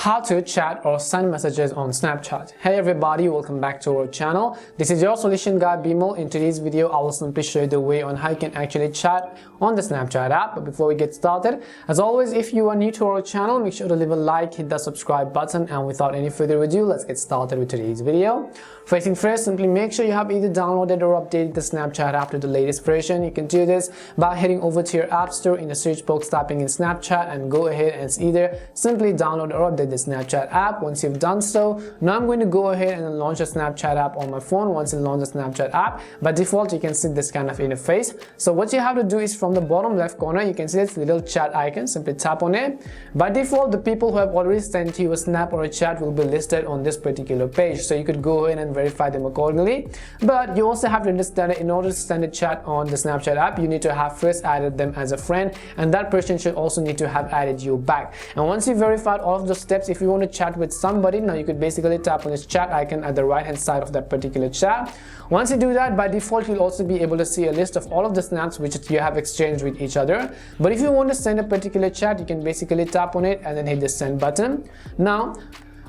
How to chat or send messages on Snapchat. Hey everybody, welcome back to our channel. This is your solution guy Bimal. In today's video I will simply show you the way on how you can actually chat on the Snapchat app. But before we get started, as always, if you are new to our channel, make sure to leave a like, hit the subscribe button, and without any further ado, let's get started with today's video. First thing first, simply make sure you have either downloaded or updated the Snapchat app to the latest version. You can do this by heading over to your app store, in the search box typing in Snapchat, and go ahead and either simply download or update the Snapchat app. Once you've done so, now I'm going to go ahead and launch the Snapchat app on my phone. Once you launch the Snapchat app, by default you can see this kind of interface. So what you have to do is, from the bottom left corner you can see this little chat icon. Simply tap on it. By default, the people who have already sent you a snap or a chat will be listed on this particular page, so you could go ahead and verify them accordingly. But you also have to understand that in order to send a chat on the Snapchat app, you need to have first added them as a friend, and that person should also need to have added you back. And once you verified all of those steps, if you want to chat with somebody, now you could basically tap on this chat icon at the right hand side of that particular chat. Once you do that, by default you'll also be able to see a list of all of the snaps which you have exchanged with each other. But if you want to send a particular chat, you can basically tap on it and then hit the send button. Now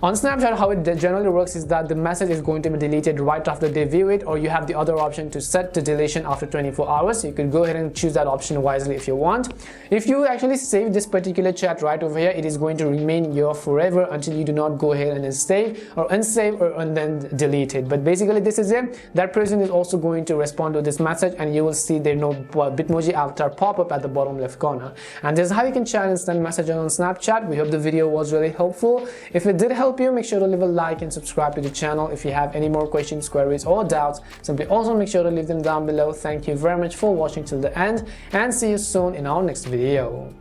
on Snapchat, how it generally works is that the message is going to be deleted right after they view it, or you have the other option to set the deletion after 24 hours. So you could go ahead and choose that option wisely if you want. If you actually save this particular chat right over here, it is going to remain here forever until you do not go ahead and then save or unsave and then delete it. But basically this is it. That person is also going to respond to this message, and you will see their no Bitmoji avatar pop up at the bottom left corner. And this is how you can chat and send messages on Snapchat. We hope the video was really helpful. If it did help you, make sure to leave a like and subscribe to the channel. If you have any more questions, queries, or doubts, simply also make sure to leave them down below. Thank you very much for watching till the end, and see you soon in our next video.